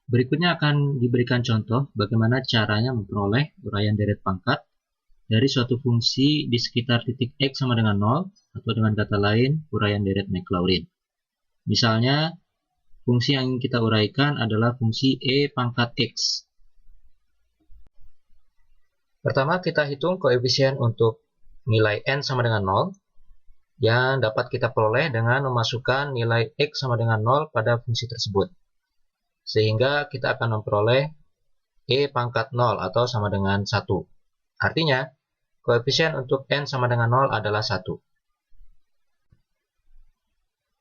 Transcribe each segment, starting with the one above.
Berikutnya akan diberikan contoh bagaimana caranya memperoleh uraian deret pangkat dari suatu fungsi di sekitar titik X sama dengan 0, atau dengan kata lain, uraian deret Maclaurin. Misalnya, fungsi yang ingin kita uraikan adalah fungsi E pangkat X. Pertama, kita hitung koefisien untuk nilai N sama dengan 0, yang dapat kita peroleh dengan memasukkan nilai X sama dengan 0 pada fungsi tersebut. Sehingga kita akan memperoleh E pangkat 0 atau sama dengan 1. Artinya, koefisien untuk N sama dengan 0 adalah 1.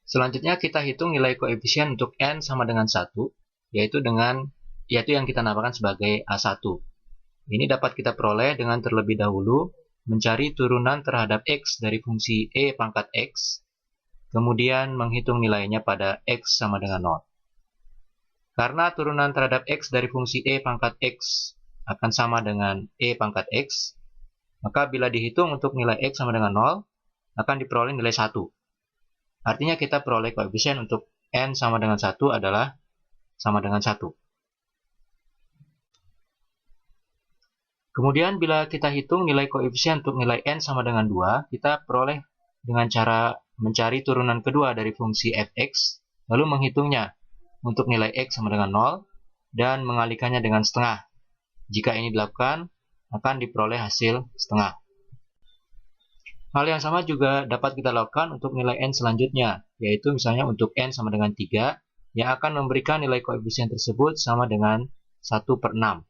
Selanjutnya kita hitung nilai koefisien untuk N sama dengan 1, yaitu yang kita namakan sebagai A1. Ini dapat kita peroleh dengan terlebih dahulu mencari turunan terhadap X dari fungsi E pangkat X, kemudian menghitung nilainya pada X sama dengan 0. Karena turunan terhadap X dari fungsi E pangkat X akan sama dengan E pangkat X, maka bila dihitung untuk nilai X sama dengan 0, akan diperoleh nilai 1. Artinya kita peroleh koefisien untuk N sama dengan 1 adalah sama dengan 1. Kemudian bila kita hitung nilai koefisien untuk nilai N sama dengan 2, kita peroleh dengan cara mencari turunan kedua dari fungsi fx, lalu menghitungnya untuk nilai X sama dengan 0, dan mengalihkannya dengan setengah. Jika ini dilakukan, akan diperoleh hasil setengah. Hal yang sama juga dapat kita lakukan untuk nilai N selanjutnya, yaitu misalnya untuk N sama dengan 3, yang akan memberikan nilai koefisien tersebut sama dengan 1/6.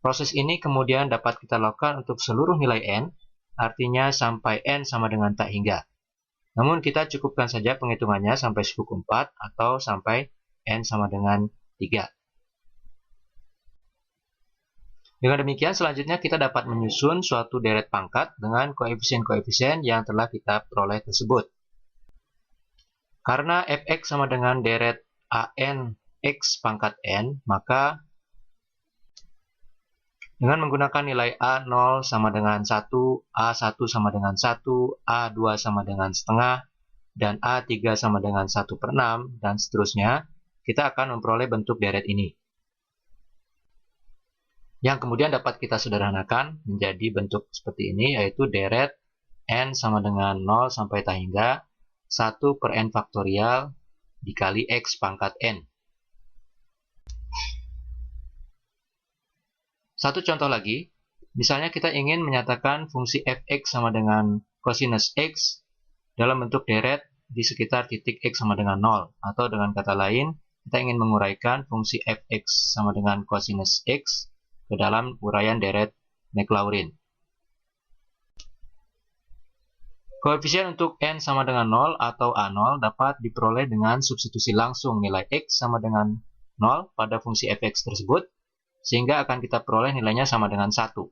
Proses ini kemudian dapat kita lakukan untuk seluruh nilai N, artinya sampai N sama dengan tak hingga. Namun kita cukupkan saja penghitungannya sampai suku 4 atau sampai N sama dengan 3. Dengan demikian, selanjutnya kita dapat menyusun suatu deret pangkat dengan koefisien-koefisien yang telah kita peroleh tersebut. Karena fx sama dengan deret an x pangkat n, maka dengan menggunakan nilai A0 sama dengan 1, A1 sama dengan 1, A2 sama dengan setengah, dan A3 sama dengan 1/6, dan seterusnya, kita akan memperoleh bentuk deret ini. Yang kemudian dapat kita sederhanakan menjadi bentuk seperti ini, yaitu deret N sama dengan 0 sampai tak hingga 1/n faktorial dikali X pangkat N. Satu contoh lagi, misalnya kita ingin menyatakan fungsi fx sama dengan cosinus x dalam bentuk deret di sekitar titik x sama dengan 0. Atau dengan kata lain, kita ingin menguraikan fungsi fx sama dengan cosinus x ke dalam uraian deret Maclaurin. Koefisien untuk n sama dengan 0 atau A0 dapat diperoleh dengan substitusi langsung nilai x sama dengan 0 pada fungsi fx tersebut, sehingga akan kita peroleh nilainya sama dengan 1.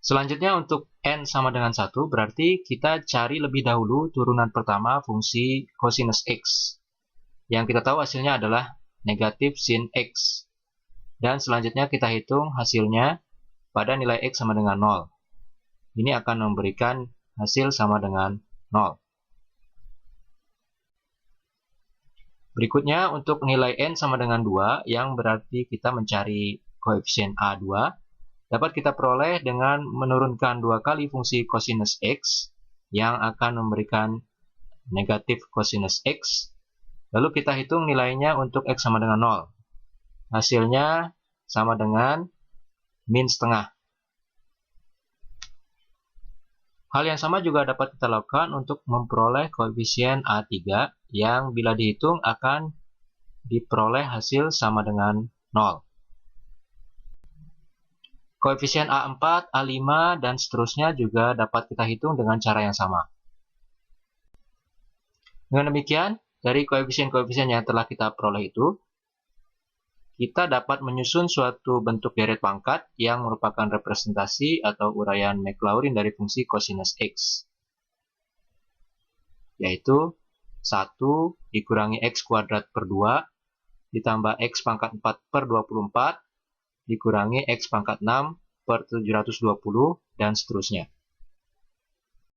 Selanjutnya untuk n sama dengan 1, berarti kita cari lebih dahulu turunan pertama fungsi cosinus x. Yang kita tahu hasilnya adalah negatif sin x. Dan selanjutnya kita hitung hasilnya pada nilai x sama dengan 0. Ini akan memberikan hasil sama dengan 0. Berikutnya untuk nilai n sama dengan 2, yang berarti kita mencari koefisien A2, dapat kita peroleh dengan menurunkan 2 kali fungsi cosinus x, yang akan memberikan negatif cosinus x. Lalu kita hitung nilainya untuk x sama dengan 0. Hasilnya sama dengan min setengah. Hal yang sama juga dapat kita lakukan untuk memperoleh koefisien A3 yang bila dihitung akan diperoleh hasil sama dengan 0. Koefisien A4, A5, dan seterusnya juga dapat kita hitung dengan cara yang sama. Dengan demikian, dari koefisien-koefisien yang telah kita peroleh itu, kita dapat menyusun suatu bentuk deret pangkat yang merupakan representasi atau uraian Maclaurin dari fungsi cosinus x, yaitu 1 dikurangi x kuadrat per 2 ditambah x pangkat 4/24 dikurangi x pangkat 6/720 dan seterusnya.